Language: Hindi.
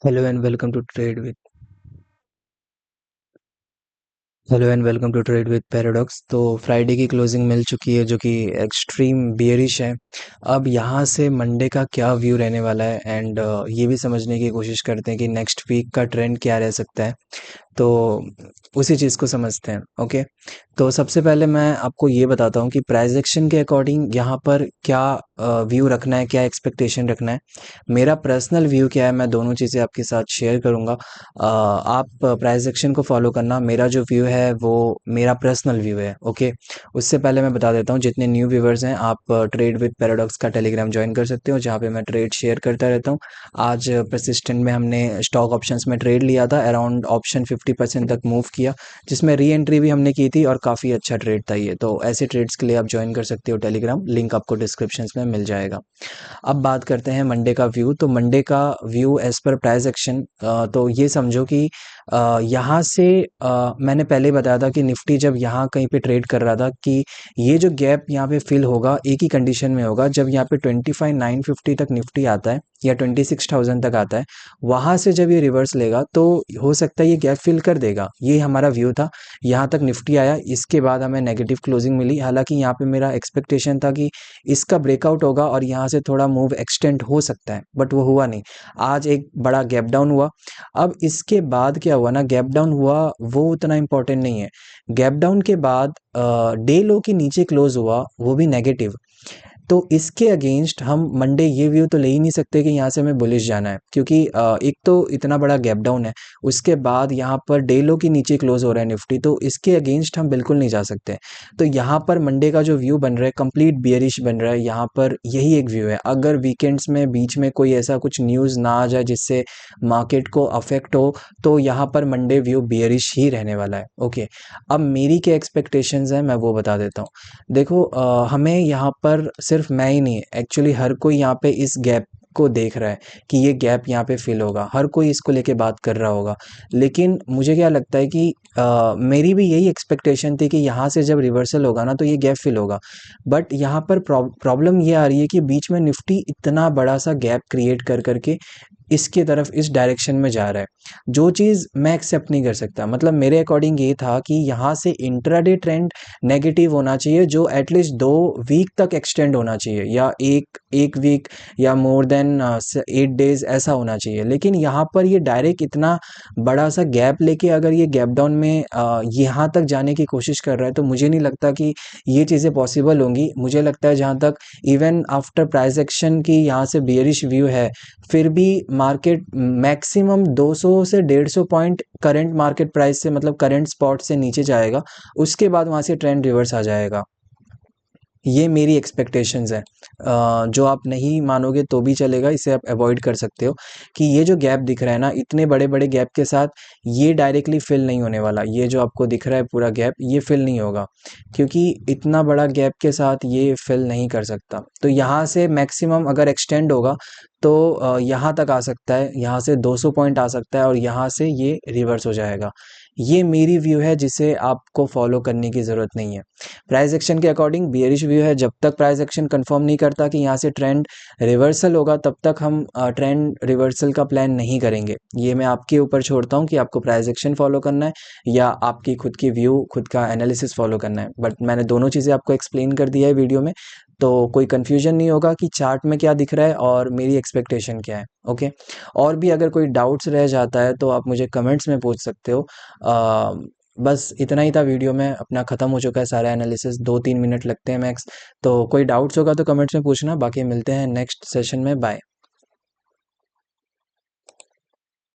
Hello and welcome to trade with hello and welcome to trade with Paradox. तो फ्राइडे की क्लोजिंग मिल चुकी है जो कि एक्सट्रीम बियरिश है। अब यहाँ से मंडे का क्या व्यू रहने वाला है एंड ये भी समझने की कोशिश करते हैं कि नेक्स्ट वीक का ट्रेंड क्या रह सकता है। तो उसी चीज़ को समझते हैं। ओके, तो सबसे पहले मैं आपको ये बताता हूँ कि प्राइस एक्शन के अकॉर्डिंग यहाँ पर क्या व्यू रखना है, क्या एक्सपेक्टेशन रखना है। मेरा पर्सनल व्यू क्या है, मैं दोनों चीज़ें आपके साथ शेयर करूँगा। आप प्राइस एक्शन को फॉलो करना, मेरा जो व्यू है वो मेरा पर्सनल व्यू है। ओके, उससे पहले मैं बता देता हूँ जितने न्यू व्यूवर्स हैं, आप ट्रेड विद पैराडॉक्स का टेलीग्राम ज्वाइन कर सकते हो जहाँ पे मैं ट्रेड शेयर करता रहता हूँ। आज परसिस्टेंट में हमने स्टॉक ऑप्शंस में ट्रेड लिया था, अराउंड ऑप्शन 50% तक मूव किया, जिसमें री एंट्री भी हमने की थी और काफ़ी अच्छा ट्रेड था ये। तो ऐसे ट्रेड्स के लिए आप ज्वाइन कर सकते हो टेलीग्राम, लिंक आपको डिस्क्रिप्शन में मिल जाएगा। अब बात करते हैं मंडे का व्यू। तो मंडे का view as per price action, तो ये समझो कि यहाँ से मैंने पहले ही बताया था कि निफ्टी जब यहाँ कहीं पे ट्रेड कर रहा था कि ये जो गैप यहाँ पे फिल होगा एक ही कंडीशन में होगा, जब यहाँ पे 25,950 तक निफ्टी आता है या 26,000 तक आता है। वहाँ से जब ये रिवर्स लेगा तो हो सकता है ये गैप फिल कर देगा। ये हमारा व्यू था। यहाँ तक निफ्टी आया, इसके बाद हमें नेगेटिव क्लोजिंग मिली। हालांकि यहाँ पे मेरा एक्सपेक्टेशन था कि इसका ब्रेकआउट होगा और यहाँ से थोड़ा मूव एक्सटेंड हो सकता है, बट वो हुआ नहीं। आज एक बड़ा गैप डाउन हुआ। अब इसके बाद क्या हुआ ना, गैप डाउन हुआ वो उतना इंपॉर्टेंट नहीं है। गैप डाउन के बाद डे लो के नीचे क्लोज हुआ, वो भी नेगेटिव। तो इसके अगेंस्ट हम मंडे ये व्यू तो ले ही नहीं सकते कि यहाँ से हमें बुलिश जाना है, क्योंकि एक तो इतना बड़ा गैप डाउन है, उसके बाद यहाँ पर डे लो के नीचे क्लोज हो रहा है निफ्टी, तो इसके अगेंस्ट हम बिल्कुल नहीं जा सकते। तो यहाँ पर मंडे का जो व्यू बन रहा है कंप्लीट बियरिश बन रहा है। यहाँ पर यही एक व्यू है। अगर वीकेंड्स में बीच में कोई ऐसा कुछ न्यूज़ ना आ जाए जिससे मार्केट को अफेक्ट हो, तो यहाँ पर मंडे व्यू बियरिश ही रहने वाला है। ओके, अब मेरी क्या एक्सपेक्टेशंस हैं मैं वो बता देता हूँ। देखो, हमें यहाँ पर सिर्फ मैं ही नहीं, एक्चुअली हर कोई यहाँ पे इस गैप को देख रहा है कि ये गैप यहाँ पे फिल होगा, हर कोई इसको लेके बात कर रहा होगा। लेकिन मुझे क्या लगता है कि मेरी भी यही एक्सपेक्टेशन थी कि यहाँ से जब रिवर्सल होगा ना तो ये गैप फिल होगा। बट यहाँ पर प्रॉब्लम ये आ रही है कि बीच में निफ्टी इतना बड़ा सा गैप क्रिएट कर करके इसके तरफ, इस डायरेक्शन में जा रहा है, जो चीज़ मैं एक्सेप्ट नहीं कर सकता। मतलब मेरे अकॉर्डिंग ये था कि यहाँ से इंट्राडे ट्रेंड नेगेटिव होना चाहिए, जो एटलीस्ट 2 वीक तक एक्सटेंड होना चाहिए, या एक एक वीक या मोर देन 8 डेज ऐसा होना चाहिए। लेकिन यहाँ पर ये डायरेक्ट इतना बड़ा सा गैप लेके अगर ये गैप डाउन में यहाँ तक जाने की कोशिश कर रहा है, तो मुझे नहीं लगता कि ये चीज़ें पॉसिबल होंगी। मुझे लगता है जहाँ तक इवन आफ्टर प्राइस एक्शन की यहाँ से बियरिश व्यू है, फिर भी मार्केट मैक्सिमम 200 से 150 पॉइंट करंट मार्केट प्राइस से, मतलब करंट स्पॉट से नीचे जाएगा। उसके बाद वहाँ से ट्रेंड रिवर्स आ जाएगा। ये मेरी एक्सपेक्टेशंस है। जो आप नहीं मानोगे तो भी चलेगा, इसे आप अवॉइड कर सकते हो कि ये जो गैप दिख रहा है ना, इतने बड़े बड़े गैप के साथ ये डायरेक्टली फिल नहीं होने वाला। ये जो आपको दिख रहा है पूरा गैप, ये फिल नहीं होगा, क्योंकि इतना बड़ा गैप के साथ ये फिल नहीं कर सकता। तो यहाँ से मैक्सिमम अगर एक्सटेंड होगा तो यहाँ तक आ सकता है, यहाँ से 200 पॉइंट आ सकता है और यहाँ से ये रिवर्स हो जाएगा। ये मेरी व्यू है जिसे आपको फॉलो करने की ज़रूरत नहीं है। प्राइस एक्शन के अकॉर्डिंग बियरिश व्यू है। जब तक प्राइस एक्शन कंफर्म नहीं करता कि यहाँ से ट्रेंड रिवर्सल होगा, तब तक हम ट्रेंड रिवर्सल का प्लान नहीं करेंगे। ये मैं आपके ऊपर छोड़ता हूँ कि आपको प्राइस एक्शन फॉलो करना है या आपकी खुद की व्यू, खुद का एनालिसिस फॉलो करना है। बट मैंने दोनों चीज़ें आपको एक्सप्लेन कर दिया है वीडियो में, तो कोई कन्फ्यूजन नहीं होगा कि चार्ट में क्या दिख रहा है और मेरी एक्सपेक्टेशन क्या है। ओके, और भी अगर कोई डाउट्स रह जाता है तो आप मुझे कमेंट्स में पूछ सकते हो। बस इतना ही था। वीडियो में अपना ख़त्म हो चुका है सारा एनालिसिस, 2-3 मिनट लगते हैं मैक्स। तो कोई डाउट्स होगा तो कमेंट्स में पूछना। बाकी मिलते हैं नेक्स्ट सेशन में। बाय।